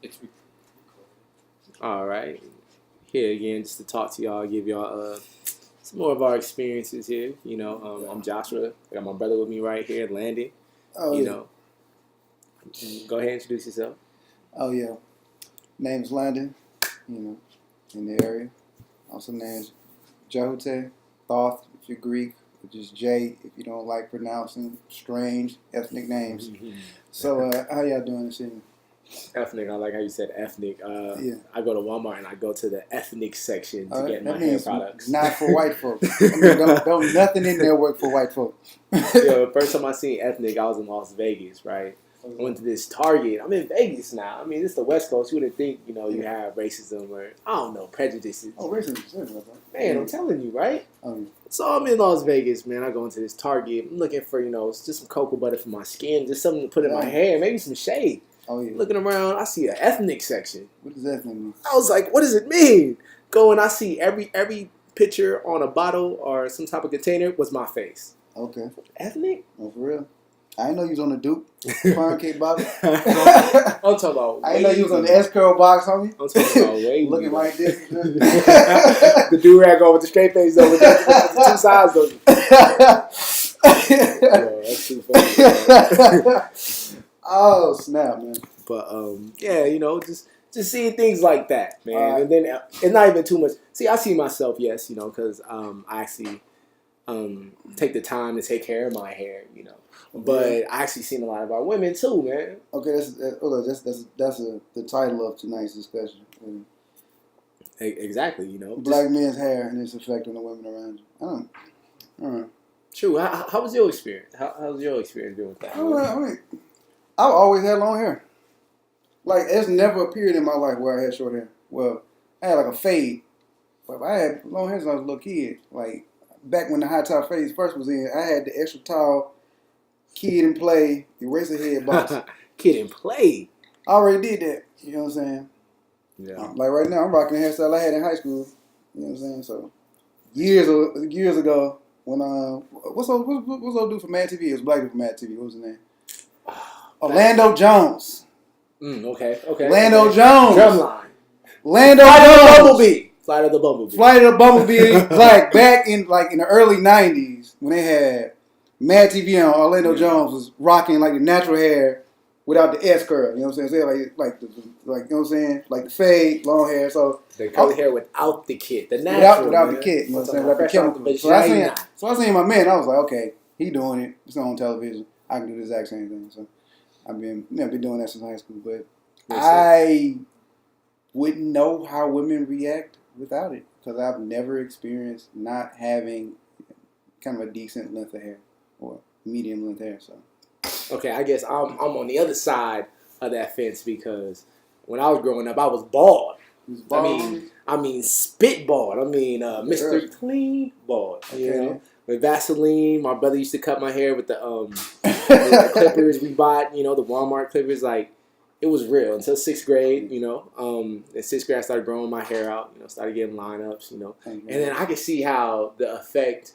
It's All right. Here again, just to talk to y'all, give y'all some more of our experiences here. I'm Joshua. I got my brother with me right here, Landon. Oh, You yeah. know, go ahead and introduce yourself. Oh, yeah. Name's Landon, in the area. Also named Jehote, Thoth if you're Greek, or just J if you don't like pronouncing strange ethnic names. So, how y'all doing this evening? Ethnic. I like how you said ethnic. Yeah. I go to Walmart and I go to the ethnic section to get my that hair means products. not for white folks. I mean, don't nothing in there work for white folks. The first time I seen ethnic, I was in Las Vegas, right? I went to this Target. I'm in Vegas now. I mean, this is the West Coast. You wouldn't think, you have racism or, I don't know, prejudices. Oh, racism. Man, I'm telling you, right? Oh, So I'm in Las Vegas, man. I go into this Target. I'm looking for, just some cocoa butter for my skin, just something to put in my hair, maybe some shade. Oh, yeah. Looking around, I see an ethnic section. What does ethnic mean? I was like, what does it mean? Go and I see every picture on a bottle or some type of container was my face. Okay. Ethnic? Oh, for real? I didn't know you was on the Duke Pound Cake bottle. I'm talking about I didn't know you was on the S-Curl box, homie. I'm talking about wavy. Looking like this. The do-rag on with the straight face though, with the two sides though. Yo, that's too funny. Oh, snap, man. But yeah, just seeing things like that, man. And then it's not even too much. See, I see myself, yes, because I actually take the time to take care of my hair, But I actually seen a lot of our women too, man. Okay, that's the title of tonight's discussion. Exactly, Black men's hair and its effect on the women around you. True. How was your experience? How was your experience doing with that? I mean, I've always had long hair. Like, there's never a period in my life where I had short hair. Well, I had like a fade, but I had long hair since I was a little kid. Like, back when the high top phase first was in, I had the extra tall kid and play eraser head box. Kid and play. I already did that. You know what I'm saying? Yeah. Like right now, I'm rocking the hairstyle I had in high school. You know what I'm saying? So years ago, when what's old dude from Mad TV? It was black dude from Mad TV. What was his name? Orlando Jones. Okay. Orlando Jones. Drumline. Orlando Jones. Flight of the Bumblebee. Flight of the Bumblebee. Like back in the early '90s when they had Mad TV on, Orlando Jones was rocking like the natural hair without the S curl. You know what I'm saying? Like you know what I'm saying? Like the fade, long hair. So the curly hair without the kit, the natural without the kit. You know what I'm saying? Without the chemical. So I seen my man. I was like, okay, he doing it. It's on television. I can do the exact same thing. So I've been doing that since high school, but I wouldn't know how women react without it because I've never experienced not having kind of a decent length of hair or medium length hair. So okay, I guess I'm on the other side of that fence because when I was growing up, I was bald. I mean spit bald. I mean Mr. Clean bald. Okay. With Vaseline, my brother used to cut my hair with the the clippers we bought. The Walmart clippers. Like it was real until sixth grade. In sixth grade, I started growing my hair out. Started getting lineups. And then I could see how the effect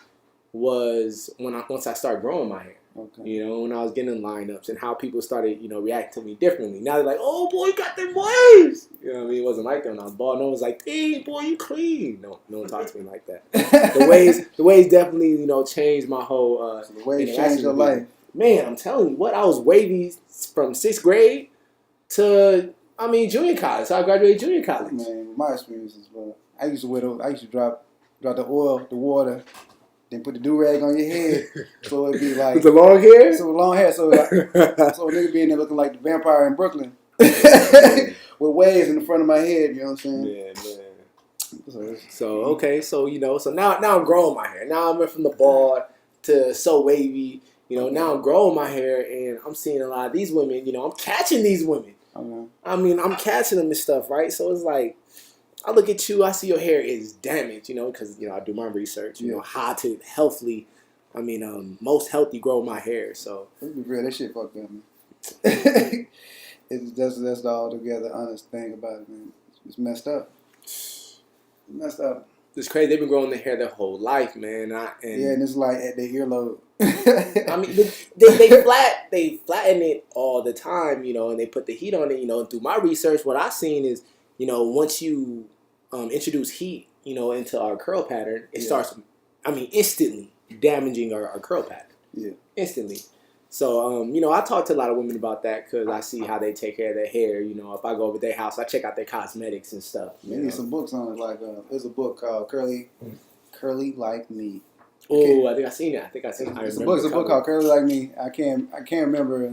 was once I started growing my hair. Okay. When I was getting in lineups and how people started, reacting to me differently. Now they're like, "Oh boy, you got them waves." You know what I mean? It wasn't like that when I was bald. No one was like, "Hey boy, you clean." No one talked to me like that. The waves definitely, changed my whole. So the waves changed your life. Man, I'm telling you, what I was wavy from sixth grade to junior college. So I graduated junior college. Man, my experiences, bro. I used to drop the oil, the water. Then put the do-rag on your head, so it'd be like... With the long hair? So long hair, so a nigga be in there looking like the vampire in Brooklyn. With waves in the front of my head, you know what I'm saying? Yeah, man. So now I'm growing my hair. Now I went from the bald to so wavy. Now I'm growing my hair, and I'm seeing a lot of these women. I'm catching these women. I'm catching them and stuff, right? So it's like... I look at you, I see your hair is damaged, because, I do my research, how to healthily, most healthy grow my hair, so. Let's be real, that shit fucked up, man. That's the altogether honest thing about it, man. It's messed up. It's messed up. It's crazy. They've been growing their hair their whole life, man. And it's like at the earlobe. I mean, they flatten it all the time, and they put the heat on it, And through my research, what I've seen is, once you introduce heat, into our curl pattern, it starts, instantly damaging our curl pattern. Yeah, instantly. So, I talk to a lot of women about that because I see how they take care of their hair. If I go over their house, I check out their cosmetics and stuff. You need some books on it. Like, there's a book called Curly Like Me. Oh, I think I seen it. It's a book called Curly Like Me. I can't remember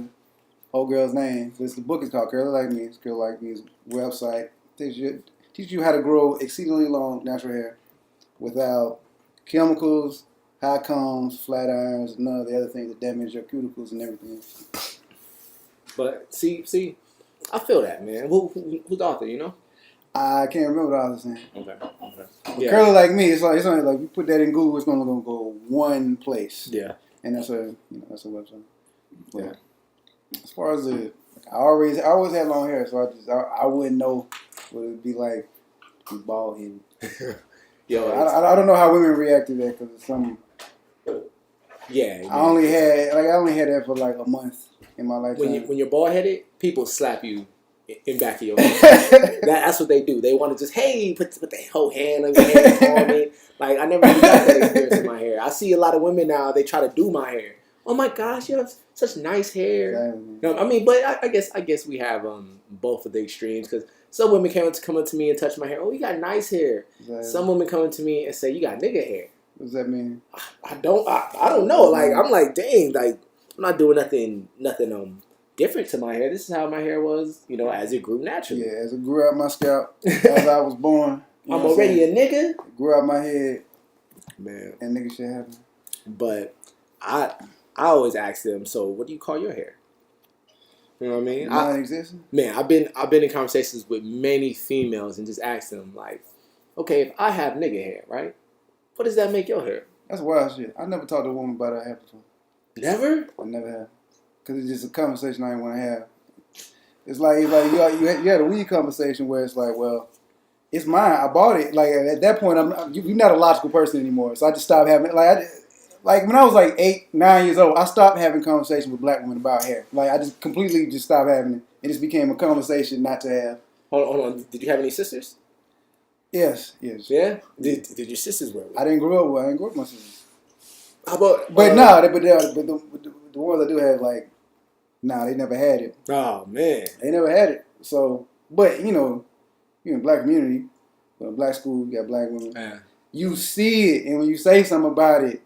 old girl's name. The book is called Curly Like Me. It's Curly Like Me's website. Teach you how to grow exceedingly long natural hair without chemicals, high combs, flat irons, none of the other things that damage your cuticles and everything. But see, I feel that, man. Who's the author? I can't remember the author's name. Okay. Yeah. Curly Like Me, it's only like you put that in Google, it's gonna go one place. Yeah. And that's a website. But yeah. As far as I always had long hair, so I wouldn't know what it would be like to be bald headed. Yo, I don't know how women react to that because it's some. Yeah. I only had that for like a month in my lifetime. When you're bald headed, people slap you in back of your head. That's what they do. They want to just put their whole hand on your head and on it. Like I never really got that experience in my hair. I see a lot of women now. They try to do my hair. Oh my gosh, you have such nice hair. Exactly. But I guess we have both of the extremes because some women come up to me and touch my hair. Oh, you got nice hair. Exactly. Some women come up to me and say you got nigga hair. What does that mean? I don't know. Like I'm like dang. Like I'm not doing nothing different to my hair. This is how my hair was, as it grew naturally. Yeah, as it grew out my scalp, as I was born. I'm already a nigga. It grew out my head. Man. And nigga shit happened. But I always ask them, so what do you call your hair? You know what I mean? Non-existent? Man, I've been in conversations with many females and just ask them, like, okay, if I have nigga hair, right? What does that make your hair? That's wild shit. I never talked to a woman about her hair before. Never? I never have. Because it's just a conversation I didn't want to have. It's like you had a weed conversation where it's like, well, it's mine. I bought it. Like at that point, you're not a logical person anymore. So I just stopped having like when I was like 8, 9 years old, I stopped having conversations with black women about hair. Like I just completely just stopped having it. It just became a conversation not to have. Hold on. Did you have any sisters? Yes. Yeah. Did your sisters wear it? I didn't grow up with my sisters. How about? But the ones I do have, like, they never had it. Oh man, they never had it. So, but you're in black community, black school, you got black women. Yeah. You see it, and when you say something about it,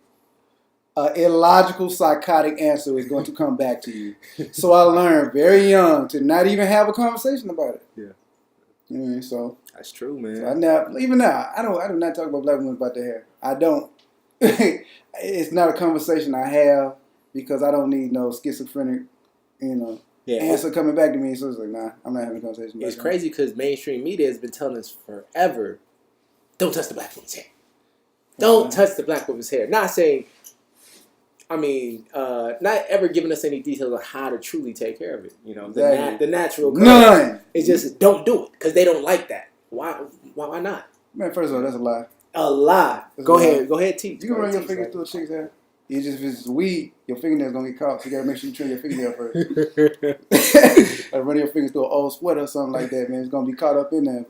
illogical, psychotic answer is going to come back to you. So I learned very young to not even have a conversation about it. Yeah. You know what I mean? So that's true, man. So even now, I do not talk about black women about their hair. I don't. It's not a conversation I have because I don't need no schizophrenic, answer coming back to me. So it's like, nah, I'm not having a conversation. It's crazy because mainstream media has been telling us forever, don't touch the black woman's hair. Don't touch the black woman's hair. Not saying, not ever giving us any details on how to truly take care of it. The natural color. None. It's just don't do it because they don't like that. Why not? Man, first of all, that's a lie. A lie. Go ahead, teach. You can run your fingers through a chick's hair. If it's weed, your fingernails gonna get caught. So you gotta make sure you trim your fingernail first. Like running your fingers through an old sweater or something like that, man. It's gonna be caught up in there.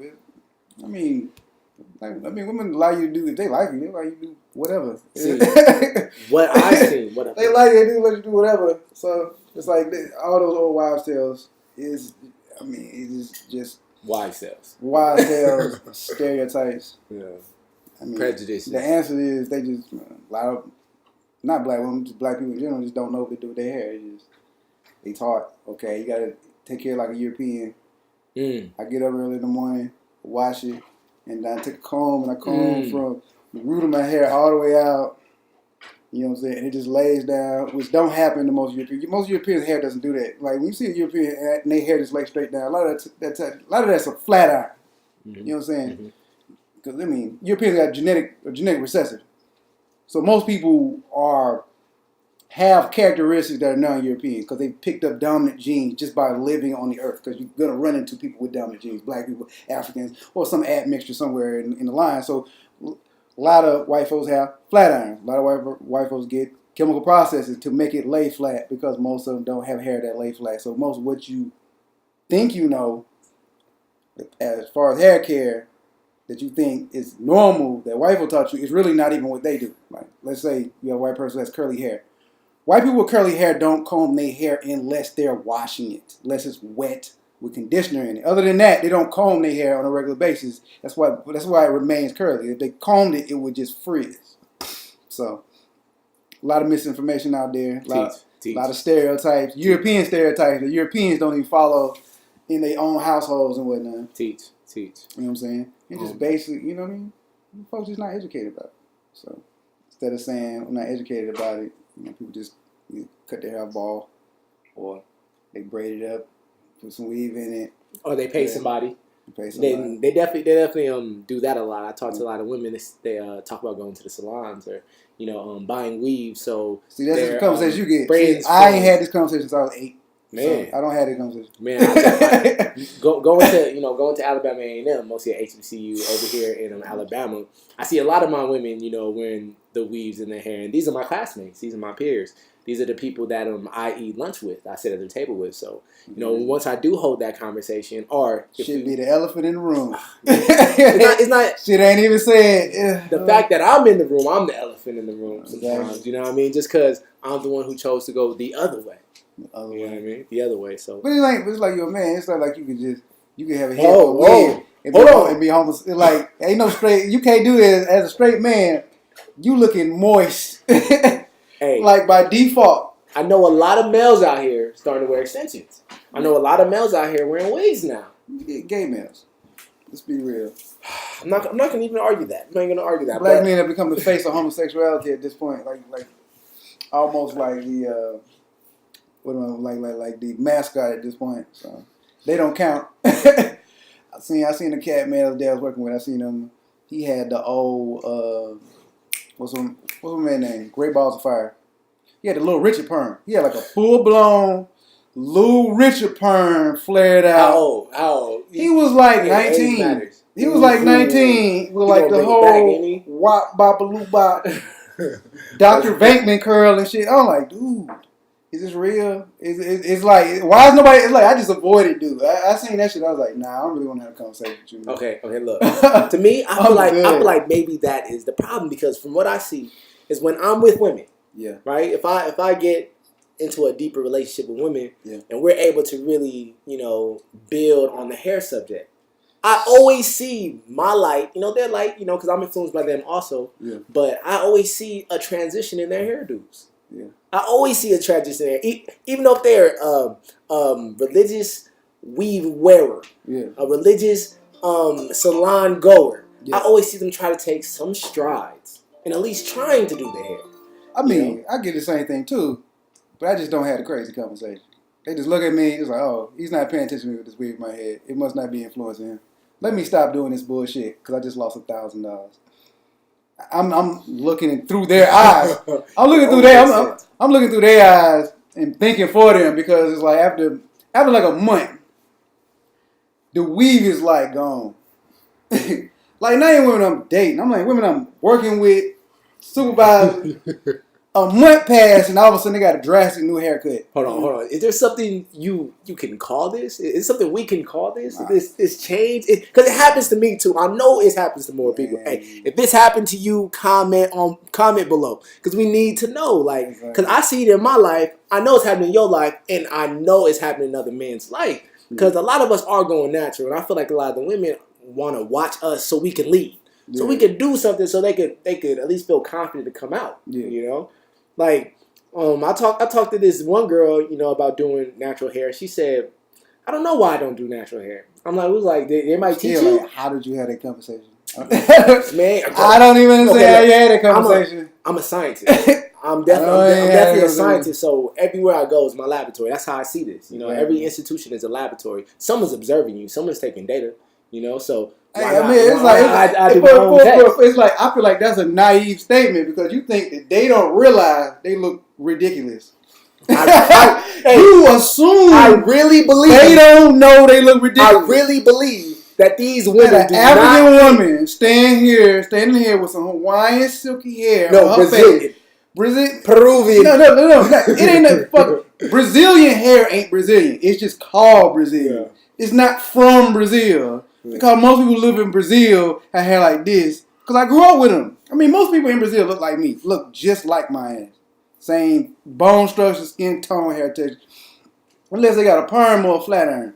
But, women allow you to do if they like you. They allow you to do whatever. See, what I seen, they like you, they let you do whatever. So it's like all those old wives' tales is, it's just wives' tales. Wives' tales, stereotypes. Yeah. Prejudices. The answer is they just not black women, just black people in general just don't know what to do with their hair. They taught, okay, you gotta take care like a European. I get up early in the morning, wash it, and I take a comb and I comb from the root of my hair all the way out. You know what I'm saying? And it just lays down, which don't happen to most Europeans. Most Europeans' hair doesn't do that. Like when you see a European and their hair just lays straight down, a lot of that's a flat iron. You know what I'm saying? Because Europeans got genetic recessive. So most people have characteristics that are non-European because they picked up dominant genes just by living on the earth. Because you're gonna run into people with dominant genes, black people, Africans, or some admixture somewhere in the line. So A lot of white folks have flat irons. A lot of white folks get chemical processes to make it lay flat because most of them don't have hair that lay flat. So most of what you think you know, as far as hair care, that you think is normal, that white folks taught you, is really not even what they do. Like, let's say you have a white person that has curly hair. White people with curly hair don't comb their hair unless they're washing it, unless it's wet with conditioner in it. Other than that, they don't comb their hair on a regular basis. That's why it remains curly. If they combed it, it would just frizz. So, a lot of misinformation out there. A lot of stereotypes. European stereotypes that Europeans don't even follow in their own households and whatnot. Teach. You know what I'm saying? It's just basically, you know what I mean? Folks just not educated about it. So, instead of saying, I'm not educated about it, people just cut their hair bald, or they braid it up, put some weave in it, or they pay somebody. They definitely do that a lot. I talk to a lot of women. They talk about going to the salons or buying weave. So see, that's the conversation you get. I ain't had this conversation since I was 8. Man, so I don't have this conversation. Man, going to Alabama A&M, mostly at HBCU over here in Alabama. I see a lot of my women, wearing the weaves in their hair, and these are my classmates. These are my peers. These are the people that I eat lunch with. I sit at the table with. So once I do hold that conversation, or should be the elephant in the room. it's not. Shit ain't even said. The fact that I'm in the room, I'm the elephant in the room. Sometimes, exactly. You know what I mean? Just because I'm the one who chose to go the other way. You know what I mean? The other way. So, but it's like you're a man. It's not like you can have a head and be homeless. It's like ain't no straight. You can't do it as a straight man. You looking moist. Hey, like by default. I know a lot of males out here starting to wear extensions. I know a lot of males out here wearing wigs now. Gay males. Let's be real. I'm not gonna even argue that. I'm not gonna argue that. Black men have become the face of homosexuality at this point. Like almost like the like the mascot at this point. So they don't count. I seen the cat man that I was working with. I seen him. He had the old what's my man's name? Great Balls of Fire. He had the Little Richard perm. He had like a full blown Little Richard perm flared out. How old? He was like 19. He was like 19 with like the whole wop bop a loop bop Dr. Venkman curl and shit. I'm like, dude, is this real? It's like, why is nobody? It's like I just avoided, dude. I seen that shit. I was like, nah, I don't really want to have a conversation with you. Okay, look. To me, I feel like maybe that is the problem, because from what I see is when I'm with women, right. If I get into a deeper relationship with women, and we're able to really, build on the hair subject, I always see my light. Their light. Because I'm influenced by them also. Yeah. But I always see a transition in their hairdos. Yeah. I always see a transition there, even though if they're religious weave wearer, a religious salon goer. I always see them try to take some strides and at least trying to do their hair. I mean, I get the same thing too, but I just don't have the crazy conversation. They just look at me, it's like, oh, he's not paying attention to me with this weave in my head. It must not be influencing him. Let me stop doing this bullshit because I just lost $1,000. I'm looking through their eyes. I'm looking through their eyes and thinking for them, because it's like after like a month, the weave is like gone. Like not even women I'm dating. I'm like women I'm working with, supervisors. A month passed and all of a sudden they got a drastic new haircut. Hold on. Is there something you can call this? Is something we can call this? Nah. This change? Because it happens to me too. I know it happens to more people. Hey, if this happened to you, comment below, because we need to know. Like, because I see it in my life. I know it's happening in your life, and I know it's happening in another man's life. Because a lot of us are going natural, and I feel like a lot of the women want to watch us so we can lead, so we can do something, so they could at least feel confident to come out. Like, I talked to this one girl, about doing natural hair. She said, I don't know why I don't do natural hair. I'm like, they might teach you. Like, how did you have that conversation? Man, I don't even understand how you had that conversation. I'm a scientist. I'm definitely a scientist. So everywhere I go is my laboratory. That's how I see this. Every institution is a laboratory. Someone's observing you. Someone's taking data. So. It's like I feel like that's a naive statement, because you think that they don't realize they look ridiculous. You assume. I really believe they don't know they look ridiculous. I really believe that these women do African woman standing here with some Hawaiian silky hair. No, Brazilian. Peruvian. No. It ain't no fuck. Brazilian hair ain't Brazilian. It's just called Brazilian. Yeah. It's not from Brazil. Yeah. Because most people who live in Brazil have hair like this. Because I grew up with them. I mean, most people in Brazil look like me. Look just like my ass. Same bone structure, skin tone, hair texture. Unless they got a perm or a flat iron.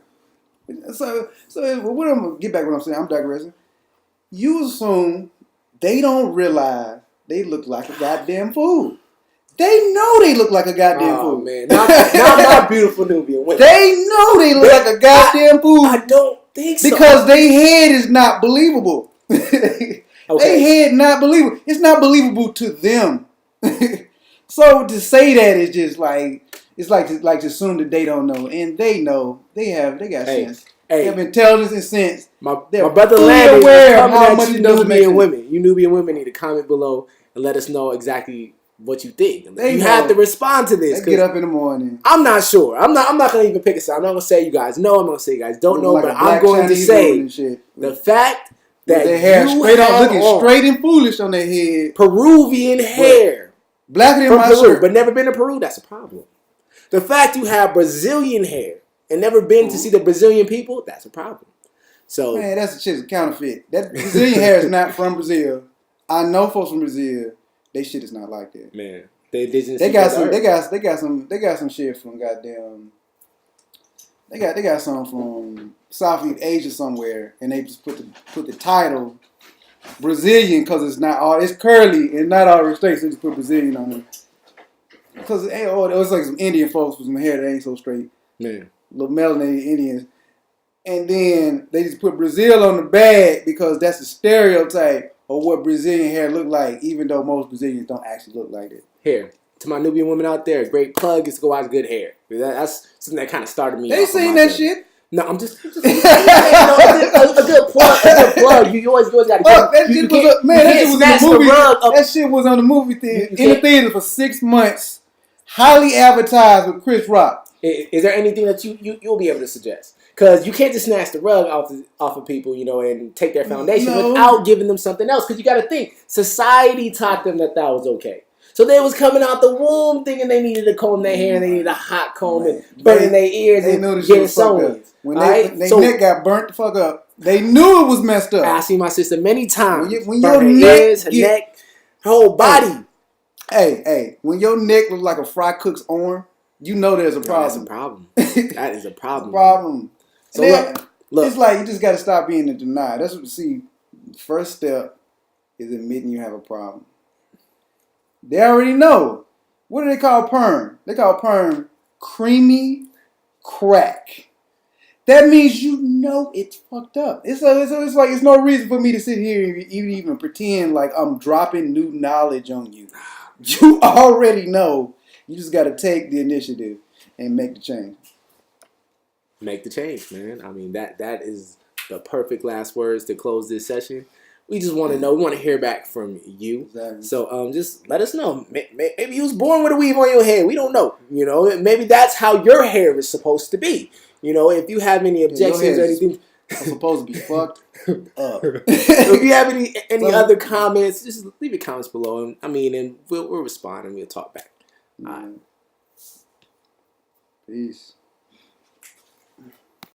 So what I'm going to get back to what I'm saying. I'm digressing. You assume they don't realize they look like a goddamn fool. They know they look like a goddamn fool. Man. Not beautiful Nubian women. They know they look like a goddamn fool. I don't think so. Because their head is not believable. Okay. Their head not believable. It's not believable to them. So to say that is just like, it's like to assume that they don't know. And they know. They got sense. They have intelligence and sense. My brother Landon is coming at you Nubian women. You Nubian women need to comment below and let us know exactly what you think. You have to respond to this. They get up in the morning. I'm not sure. I'm not going to even pick a side. I'm not going to say you guys know. I'm going to say you guys don't know. But I'm going to say the fact that their hair looking straight and foolish on their head. Peruvian hair. Blacker than my shirt. But never been to Peru, that's a problem. The fact you have Brazilian hair and never been to see the Brazilian people, that's a problem. So man, that's a shit's counterfeit. That Brazilian hair is not from Brazil. I know folks from Brazil. They shit is not like that. Man, they got some shit from goddamn. They got some from Southeast Asia somewhere, and they just put the title Brazilian because it's curly and not all respects. They just put Brazilian on it because it was like some Indian folks with some hair that ain't so straight. Man, little melanated Indians. And then they just put Brazil on the bag because that's the stereotype of what Brazilian hair look like, even though most Brazilians don't actually look like it. Hair. To my Nubian women out there, great plug is to go watch good hair. That's something that kind of started me. They seen that shit. No, I'm just a good plug. A good plug. You always got to get that shit was on the movie. That shit was on the movie theater in the theater for 6 months. Highly advertised with Chris Rock. Is there anything that you'll be able to suggest? Because you can't just snatch the rug off of people, and take their foundation without giving them something else. Because you got to think, society taught them that was okay. So they was coming out the womb thinking they needed to comb their hair and they needed a hot comb and burning their ears and getting sewn. When their neck got burnt the fuck up, they knew it was messed up. I see my sister many times. When your neck, her whole body. Hey, when your neck looks like a fry cook's arm, you know there's a problem. That's a problem. That is a problem. Problem. So look. It's like you just got to stop being in denial. That's what you see. The first step is admitting you have a problem. They already know. What do they call perm? They call perm creamy crack. That means you know it's fucked up. It's like it's no reason for me to sit here and even pretend like I'm dropping new knowledge on you. You already know. You just got to take the initiative and make the change. Make the change, man. I mean, that is the perfect last words to close this session. We just want to know. We want to hear back from you. Exactly. So just let us know. Maybe you was born with a weave on your head. We don't know. Maybe that's how your hair is supposed to be. If you have any objections or anything. It's supposed to be fucked up. If you have any other comments, just leave your comments below. And we'll respond and we'll talk back. All right. Peace.